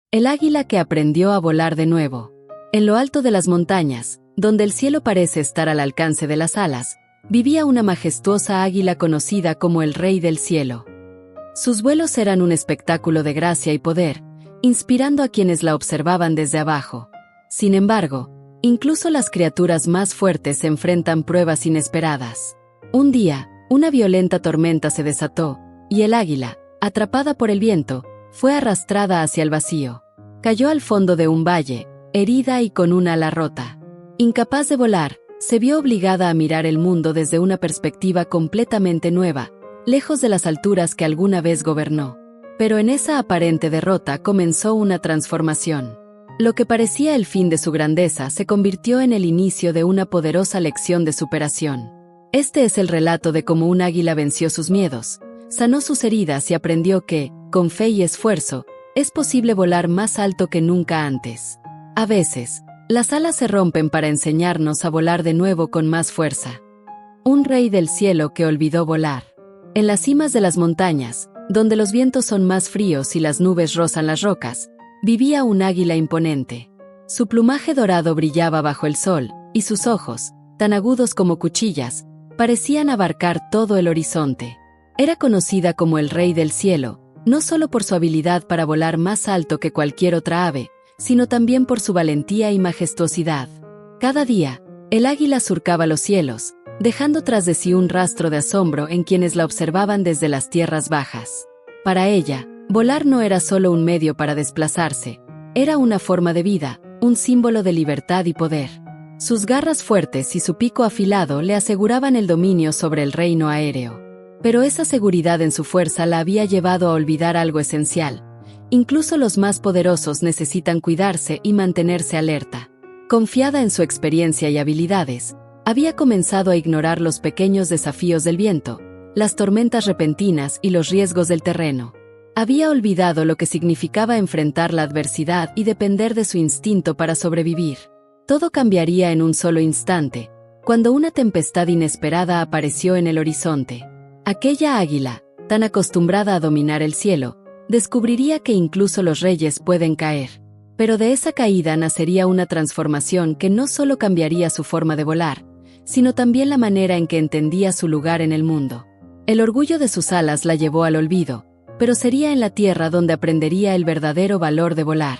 El águila que aprendió a volar de nuevo. En lo alto de las montañas, donde el cielo parece estar al alcance de las alas, vivía una majestuosa águila conocida como el Rey del Cielo. Sus vuelos eran un espectáculo de gracia y poder, inspirando a quienes la observaban desde abajo. Sin embargo, incluso las criaturas más fuertes se enfrentan pruebas inesperadas. Un día, una violenta tormenta se desató, y el águila, atrapada por el viento, fue arrastrada hacia el vacío. Cayó al fondo de un valle, herida y con una ala rota. Incapaz de volar, se vio obligada a mirar el mundo desde una perspectiva completamente nueva, lejos de las alturas que alguna vez gobernó. Pero en esa aparente derrota comenzó una transformación. Lo que parecía el fin de su grandeza se convirtió en el inicio de una poderosa lección de superación. Este es el relato de cómo un águila venció sus miedos, sanó sus heridas y aprendió que, con fe y esfuerzo, es posible volar más alto que nunca antes. A veces, las alas se rompen para enseñarnos a volar de nuevo con más fuerza. Un rey del cielo que olvidó volar. En las cimas de las montañas, donde los vientos son más fríos y las nubes rozan las rocas, vivía un águila imponente. Su plumaje dorado brillaba bajo el sol, y sus ojos, tan agudos como cuchillas, parecían abarcar todo el horizonte. Era conocida como el Rey del Cielo, no solo por su habilidad para volar más alto que cualquier otra ave, sino también por su valentía y majestuosidad. Cada día, el águila surcaba los cielos, dejando tras de sí un rastro de asombro en quienes la observaban desde las tierras bajas. Para ella, volar no era solo un medio para desplazarse, era una forma de vida, un símbolo de libertad y poder. Sus garras fuertes y su pico afilado le aseguraban el dominio sobre el reino aéreo. Pero esa seguridad en su fuerza la había llevado a olvidar algo esencial. Incluso los más poderosos necesitan cuidarse y mantenerse alerta. Confiada en su experiencia y habilidades, había comenzado a ignorar los pequeños desafíos del viento, las tormentas repentinas y los riesgos del terreno. Había olvidado lo que significaba enfrentar la adversidad y depender de su instinto para sobrevivir. Todo cambiaría en un solo instante, cuando una tempestad inesperada apareció en el horizonte. Aquella águila, tan acostumbrada a dominar el cielo, descubriría que incluso los reyes pueden caer. Pero de esa caída nacería una transformación que no solo cambiaría su forma de volar, sino también la manera en que entendía su lugar en el mundo. El orgullo de sus alas la llevó al olvido, pero sería en la tierra donde aprendería el verdadero valor de volar.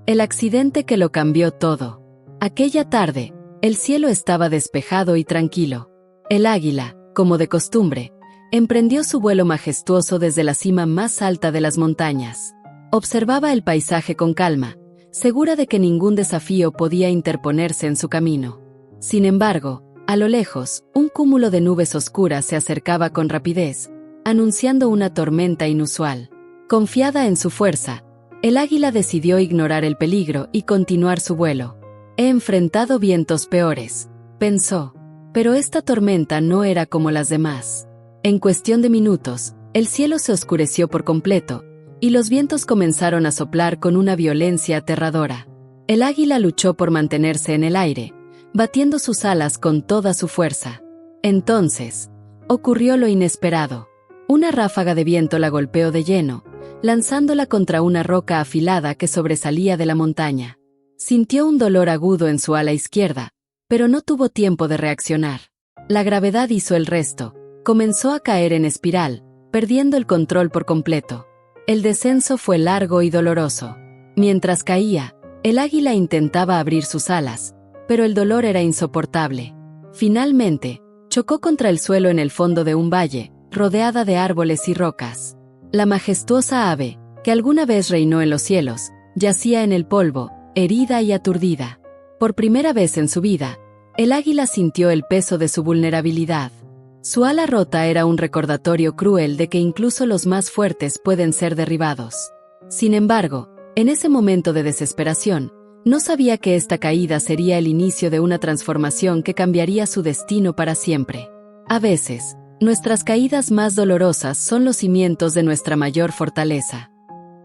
El accidente que lo cambió todo. Aquella tarde, el cielo estaba despejado y tranquilo. El águila, como de costumbre, emprendió su vuelo majestuoso desde la cima más alta de las montañas. Observaba el paisaje con calma, segura de que ningún desafío podía interponerse en su camino. Sin embargo, a lo lejos, un cúmulo de nubes oscuras se acercaba con rapidez, anunciando una tormenta inusual. Confiada en su fuerza, el águila decidió ignorar el peligro y continuar su vuelo. He enfrentado vientos peores, pensó, pero esta tormenta no era como las demás. En cuestión de minutos, el cielo se oscureció por completo, y los vientos comenzaron a soplar con una violencia aterradora. El águila luchó por mantenerse en el aire, batiendo sus alas con toda su fuerza. Entonces, ocurrió lo inesperado. Una ráfaga de viento la golpeó de lleno, lanzándola contra una roca afilada que sobresalía de la montaña. Sintió un dolor agudo en su ala izquierda, pero no tuvo tiempo de reaccionar. La gravedad hizo el resto. Comenzó a caer en espiral, perdiendo el control por completo. El descenso fue largo y doloroso. Mientras caía, el águila intentaba abrir sus alas, pero el dolor era insoportable. Finalmente, chocó contra el suelo en el fondo de un valle, rodeada de árboles y rocas. La majestuosa ave, que alguna vez reinó en los cielos, yacía en el polvo, herida y aturdida. Por primera vez en su vida, el águila sintió el peso de su vulnerabilidad. Su ala rota era un recordatorio cruel de que incluso los más fuertes pueden ser derribados. Sin embargo, en ese momento de desesperación, no sabía que esta caída sería el inicio de una transformación que cambiaría su destino para siempre. A veces, nuestras caídas más dolorosas son los cimientos de nuestra mayor fortaleza.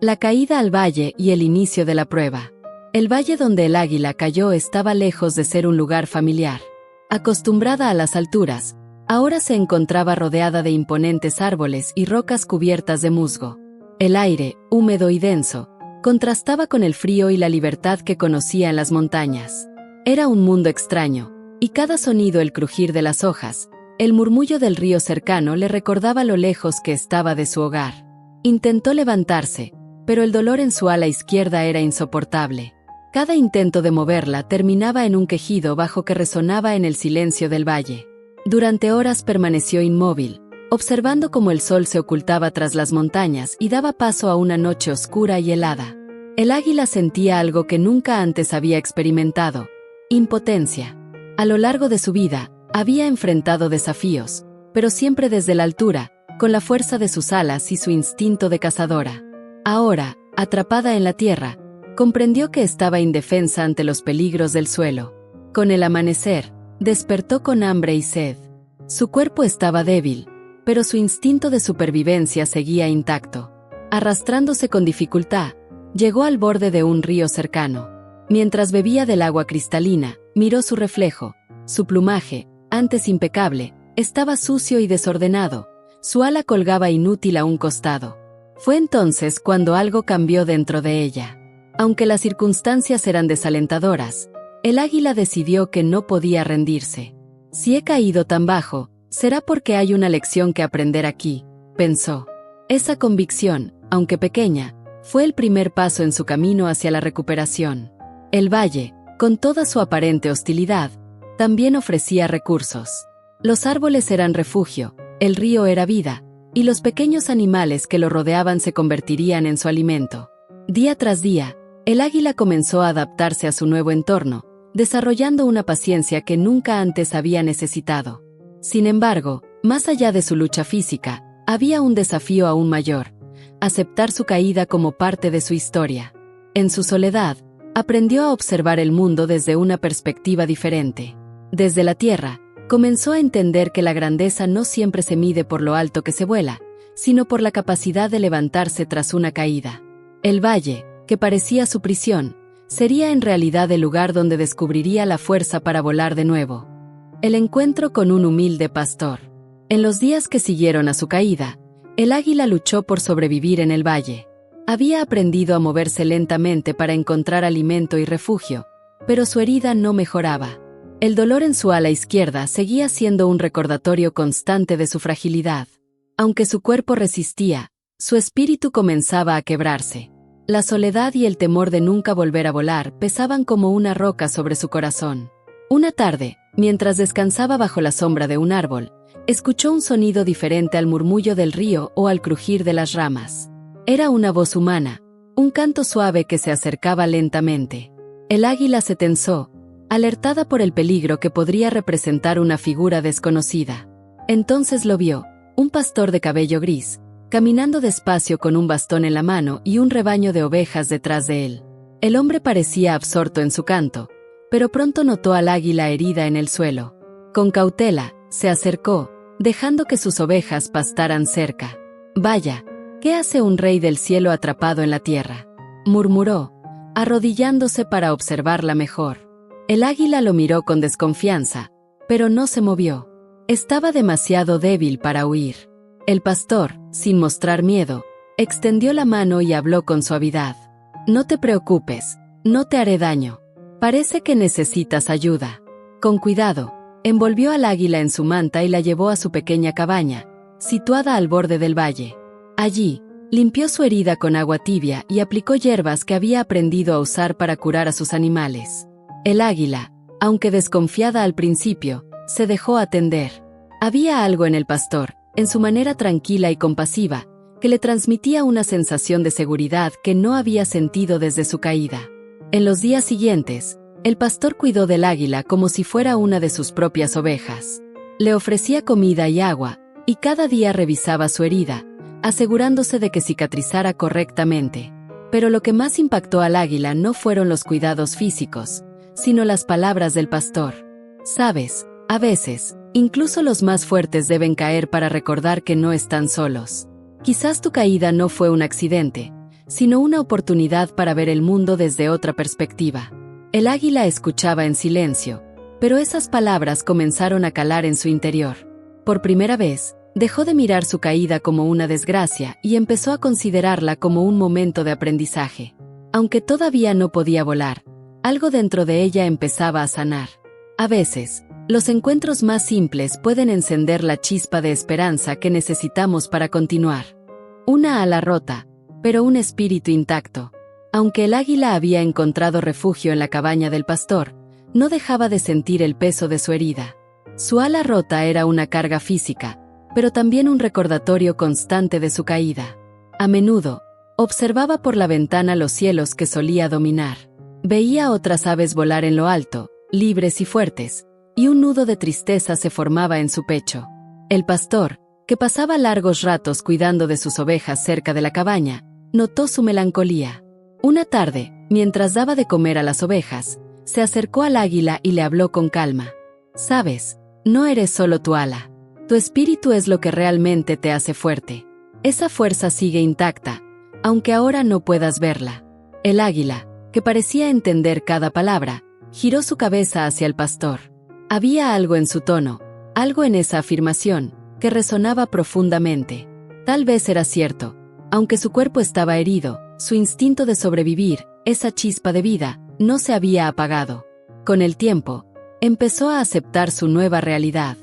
La caída al valle y el inicio de la prueba. El valle donde el águila cayó estaba lejos de ser un lugar familiar. Acostumbrada a las alturas, ahora se encontraba rodeada de imponentes árboles y rocas cubiertas de musgo. El aire, húmedo y denso, contrastaba con el frío y la libertad que conocía en las montañas. Era un mundo extraño, y cada sonido, el crujir de las hojas, el murmullo del río cercano, le recordaba lo lejos que estaba de su hogar. Intentó levantarse, pero el dolor en su ala izquierda era insoportable. Cada intento de moverla terminaba en un quejido bajo que resonaba en el silencio del valle. Durante horas permaneció inmóvil, observando cómo el sol se ocultaba tras las montañas y daba paso a una noche oscura y helada. El águila sentía algo que nunca antes había experimentado: impotencia. A lo largo de su vida, había enfrentado desafíos, pero siempre desde la altura, con la fuerza de sus alas y su instinto de cazadora. Ahora, atrapada en la tierra, comprendió que estaba indefensa ante los peligros del suelo. Con el amanecer, despertó con hambre y sed. Su cuerpo estaba débil, pero su instinto de supervivencia seguía intacto. Arrastrándose con dificultad, llegó al borde de un río cercano. Mientras bebía del agua cristalina, miró su reflejo. Su plumaje, antes impecable, estaba sucio y desordenado. Su ala colgaba inútil a un costado. Fue entonces cuando algo cambió dentro de ella. Aunque las circunstancias eran desalentadoras, el águila decidió que no podía rendirse. Si he caído tan bajo, será porque hay una lección que aprender aquí, pensó. Esa convicción, aunque pequeña, fue el primer paso en su camino hacia la recuperación. El valle, con toda su aparente hostilidad, también ofrecía recursos. Los árboles eran refugio, el río era vida, y los pequeños animales que lo rodeaban se convertirían en su alimento. Día tras día, el águila comenzó a adaptarse a su nuevo entorno, desarrollando una paciencia que nunca antes había necesitado. Sin embargo, más allá de su lucha física, había un desafío aún mayor: aceptar su caída como parte de su historia. En su soledad, aprendió a observar el mundo desde una perspectiva diferente. Desde la tierra, comenzó a entender que la grandeza no siempre se mide por lo alto que se vuela, sino por la capacidad de levantarse tras una caída. El valle, que parecía su prisión, sería en realidad el lugar donde descubriría la fuerza para volar de nuevo. El encuentro con un humilde pastor. En los días que siguieron a su caída, el águila luchó por sobrevivir en el valle. Había aprendido a moverse lentamente para encontrar alimento y refugio, pero su herida no mejoraba. El dolor en su ala izquierda seguía siendo un recordatorio constante de su fragilidad. Aunque su cuerpo resistía, su espíritu comenzaba a quebrarse. La soledad y el temor de nunca volver a volar pesaban como una roca sobre su corazón. Una tarde, mientras descansaba bajo la sombra de un árbol, escuchó un sonido diferente al murmullo del río o al crujir de las ramas. Era una voz humana, un canto suave que se acercaba lentamente. El águila se tensó, alertada por el peligro que podría representar una figura desconocida. Entonces lo vio, un pastor de cabello gris, caminando despacio con un bastón en la mano y un rebaño de ovejas detrás de él. El hombre parecía absorto en su canto, pero pronto notó al águila herida en el suelo. Con cautela, se acercó, dejando que sus ovejas pastaran cerca. «Vaya, ¿qué hace un rey del cielo atrapado en la tierra?», murmuró, arrodillándose para observarla mejor. El águila lo miró con desconfianza, pero no se movió. Estaba demasiado débil para huir. El pastor, sin mostrar miedo, extendió la mano y habló con suavidad. «No te preocupes, no te haré daño. Parece que necesitas ayuda». Con cuidado, envolvió al águila en su manta y la llevó a su pequeña cabaña, situada al borde del valle. Allí, limpió su herida con agua tibia y aplicó hierbas que había aprendido a usar para curar a sus animales. El águila, aunque desconfiada al principio, se dejó atender. Había algo en el pastor, en su manera tranquila y compasiva, que le transmitía una sensación de seguridad que no había sentido desde su caída. En los días siguientes, el pastor cuidó del águila como si fuera una de sus propias ovejas. Le ofrecía comida y agua, y cada día revisaba su herida, asegurándose de que cicatrizara correctamente. Pero lo que más impactó al águila no fueron los cuidados físicos, sino las palabras del pastor. «Sabes, a veces, incluso los más fuertes deben caer para recordar que no están solos. Quizás tu caída no fue un accidente, sino una oportunidad para ver el mundo desde otra perspectiva». El águila escuchaba en silencio, pero esas palabras comenzaron a calar en su interior. Por primera vez, dejó de mirar su caída como una desgracia y empezó a considerarla como un momento de aprendizaje. Aunque todavía no podía volar, algo dentro de ella empezaba a sanar. A veces, los encuentros más simples pueden encender la chispa de esperanza que necesitamos para continuar. Una ala rota, pero un espíritu intacto. Aunque el águila había encontrado refugio en la cabaña del pastor, no dejaba de sentir el peso de su herida. Su ala rota era una carga física, pero también un recordatorio constante de su caída. A menudo, observaba por la ventana los cielos que solía dominar. Veía otras aves volar en lo alto, libres y fuertes, y un nudo de tristeza se formaba en su pecho. El pastor, que pasaba largos ratos cuidando de sus ovejas cerca de la cabaña, notó su melancolía. Una tarde, mientras daba de comer a las ovejas, se acercó al águila y le habló con calma. «Sabes, no eres solo tu ala. Tu espíritu es lo que realmente te hace fuerte. Esa fuerza sigue intacta, aunque ahora no puedas verla». El águila, que parecía entender cada palabra, giró su cabeza hacia el pastor. Había algo en su tono, algo en esa afirmación, que resonaba profundamente. Tal vez era cierto. Aunque su cuerpo estaba herido, su instinto de sobrevivir, esa chispa de vida, no se había apagado. Con el tiempo, empezó a aceptar su nueva realidad.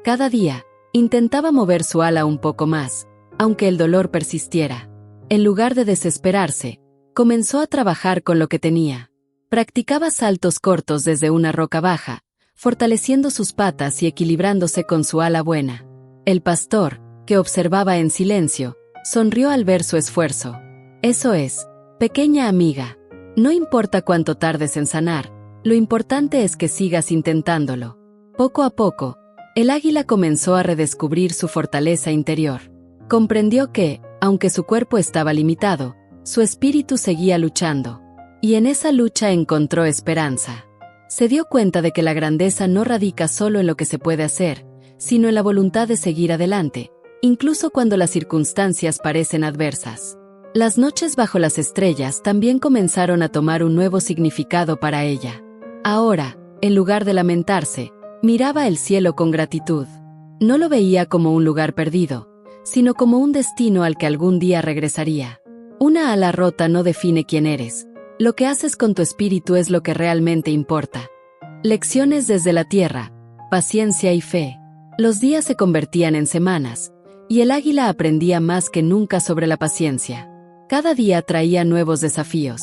Cada día, intentaba mover su ala un poco más, aunque el dolor persistiera. En lugar de desesperarse, comenzó a trabajar con lo que tenía. Practicaba saltos cortos desde una roca baja, fortaleciendo sus patas y equilibrándose con su ala buena. El pastor, que observaba en silencio, sonrió al ver su esfuerzo. «Eso es, pequeña amiga. No importa cuánto tardes en sanar, lo importante es que sigas intentándolo». Poco a poco, el águila comenzó a redescubrir su fortaleza interior. Comprendió que, aunque su cuerpo estaba limitado, su espíritu seguía luchando. Y en esa lucha encontró esperanza. Se dio cuenta de que la grandeza no radica solo en lo que se puede hacer, sino en la voluntad de seguir adelante, incluso cuando las circunstancias parecen adversas. Las noches bajo las estrellas también comenzaron a tomar un nuevo significado para ella. Ahora, en lugar de lamentarse, miraba el cielo con gratitud. No lo veía como un lugar perdido, sino como un destino al que algún día regresaría. Una ala rota no define quién eres. Lo que haces con tu espíritu es lo que realmente importa. Lecciones desde la tierra, paciencia y fe. Los días se convertían en semanas, y el águila aprendía más que nunca sobre la paciencia. Cada día traía nuevos desafíos.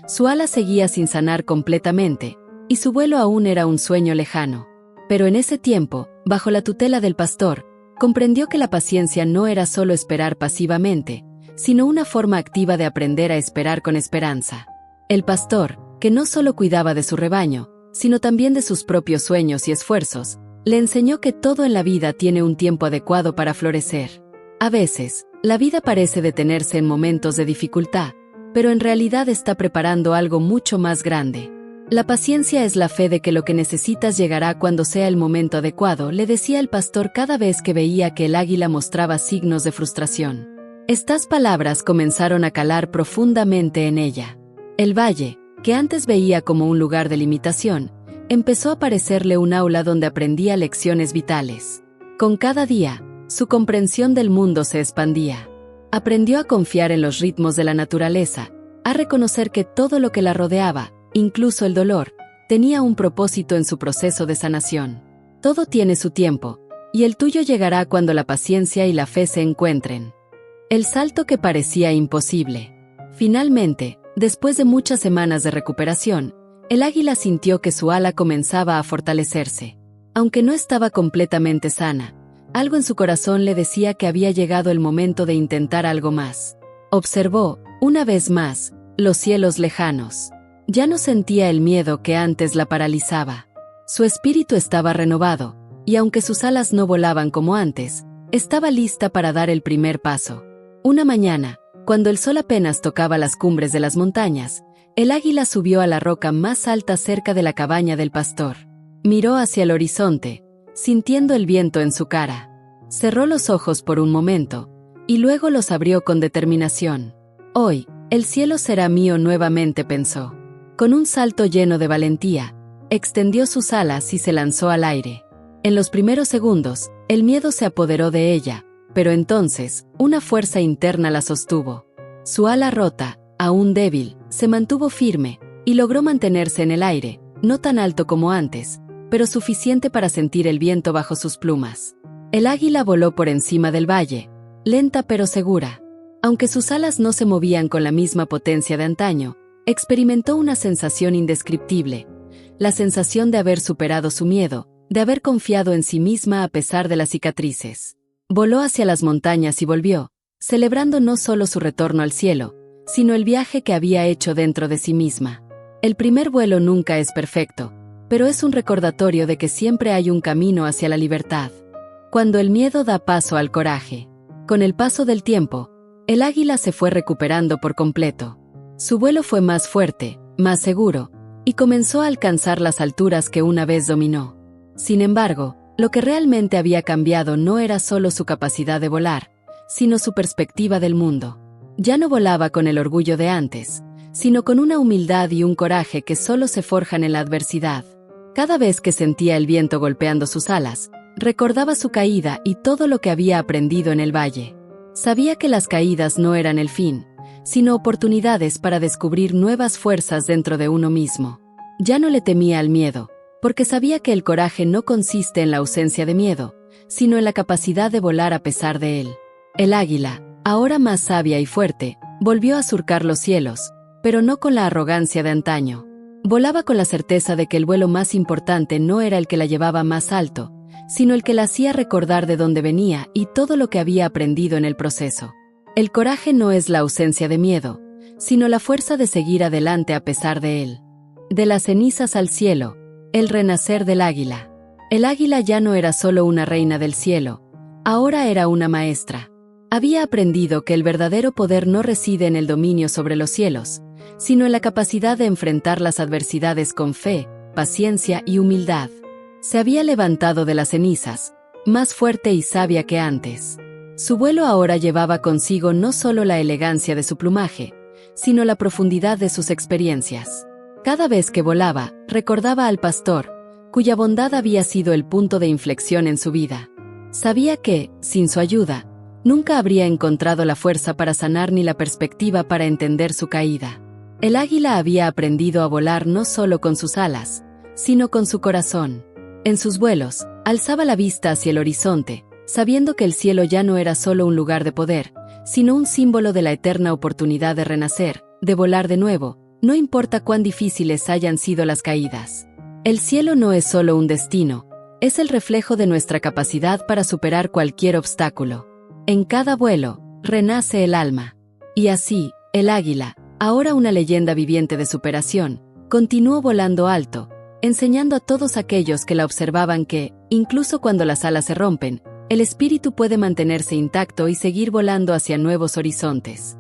Su ala seguía sin sanar completamente, y su vuelo aún era un sueño lejano. Pero en ese tiempo, bajo la tutela del pastor, comprendió que la paciencia no era solo esperar pasivamente, sino una forma activa de aprender a esperar con esperanza. El pastor, que no solo cuidaba de su rebaño, sino también de sus propios sueños y esfuerzos, le enseñó que todo en la vida tiene un tiempo adecuado para florecer. A veces, la vida parece detenerse en momentos de dificultad, pero en realidad está preparando algo mucho más grande. La paciencia es la fe de que lo que necesitas llegará cuando sea el momento adecuado, le decía el pastor cada vez que veía que el águila mostraba signos de frustración. Estas palabras comenzaron a calar profundamente en ella. El valle, que antes veía como un lugar de limitación, empezó a parecerle un aula donde aprendía lecciones vitales. Con cada día, su comprensión del mundo se expandía. Aprendió a confiar en los ritmos de la naturaleza, a reconocer que todo lo que la rodeaba, incluso el dolor, tenía un propósito en su proceso de sanación. Todo tiene su tiempo, y el tuyo llegará cuando la paciencia y la fe se encuentren. El salto que parecía imposible. Finalmente, después de muchas semanas de recuperación, el águila sintió que su ala comenzaba a fortalecerse. Aunque no estaba completamente sana, algo en su corazón le decía que había llegado el momento de intentar algo más. Observó, una vez más, los cielos lejanos. Ya no sentía el miedo que antes la paralizaba. Su espíritu estaba renovado, y aunque sus alas no volaban como antes, estaba lista para dar el primer paso. Una mañana, cuando el sol apenas tocaba las cumbres de las montañas, el águila subió a la roca más alta cerca de la cabaña del pastor. Miró hacia el horizonte, sintiendo el viento en su cara. Cerró los ojos por un momento, y luego los abrió con determinación. Hoy, el cielo será mío nuevamente, pensó. Con un salto lleno de valentía, extendió sus alas y se lanzó al aire. En los primeros segundos, el miedo se apoderó de ella, pero entonces, una fuerza interna la sostuvo. Su ala rota, aún débil, se mantuvo firme y logró mantenerse en el aire, no tan alto como antes, pero suficiente para sentir el viento bajo sus plumas. El águila voló por encima del valle, lenta pero segura. Aunque sus alas no se movían con la misma potencia de antaño, experimentó una sensación indescriptible, la sensación de haber superado su miedo, de haber confiado en sí misma a pesar de las cicatrices. Voló hacia las montañas y volvió, celebrando no solo su retorno al cielo, sino el viaje que había hecho dentro de sí misma. El primer vuelo nunca es perfecto, pero es un recordatorio de que siempre hay un camino hacia la libertad. Cuando el miedo da paso al coraje. Con el paso del tiempo, el águila se fue recuperando por completo. Su vuelo fue más fuerte, más seguro, y comenzó a alcanzar las alturas que una vez dominó. Sin embargo, lo que realmente había cambiado no era solo su capacidad de volar, sino su perspectiva del mundo. Ya no volaba con el orgullo de antes, sino con una humildad y un coraje que solo se forjan en la adversidad. Cada vez que sentía el viento golpeando sus alas, recordaba su caída y todo lo que había aprendido en el valle. Sabía que las caídas no eran el fin, sino oportunidades para descubrir nuevas fuerzas dentro de uno mismo. Ya no le temía al miedo, porque sabía que el coraje no consiste en la ausencia de miedo, sino en la capacidad de volar a pesar de él. El águila, ahora más sabia y fuerte, volvió a surcar los cielos, pero no con la arrogancia de antaño. Volaba con la certeza de que el vuelo más importante no era el que la llevaba más alto, sino el que la hacía recordar de dónde venía y todo lo que había aprendido en el proceso. El coraje no es la ausencia de miedo, sino la fuerza de seguir adelante a pesar de él. De las cenizas al cielo, el renacer del águila. El águila ya no era solo una reina del cielo, ahora era una maestra. Había aprendido que el verdadero poder no reside en el dominio sobre los cielos, sino en la capacidad de enfrentar las adversidades con fe, paciencia y humildad. Se había levantado de las cenizas, más fuerte y sabia que antes. Su vuelo ahora llevaba consigo no solo la elegancia de su plumaje, sino la profundidad de sus experiencias. Cada vez que volaba, recordaba al pastor, cuya bondad había sido el punto de inflexión en su vida. Sabía que, sin su ayuda, nunca habría encontrado la fuerza para sanar ni la perspectiva para entender su caída. El águila había aprendido a volar no solo con sus alas, sino con su corazón. En sus vuelos, alzaba la vista hacia el horizonte, sabiendo que el cielo ya no era solo un lugar de poder, sino un símbolo de la eterna oportunidad de renacer, de volar de nuevo, no importa cuán difíciles hayan sido las caídas. El cielo no es solo un destino, es el reflejo de nuestra capacidad para superar cualquier obstáculo. En cada vuelo, renace el alma. Y así, el águila, ahora una leyenda viviente de superación, continuó volando alto, enseñando a todos aquellos que la observaban que, incluso cuando las alas se rompen, el espíritu puede mantenerse intacto y seguir volando hacia nuevos horizontes.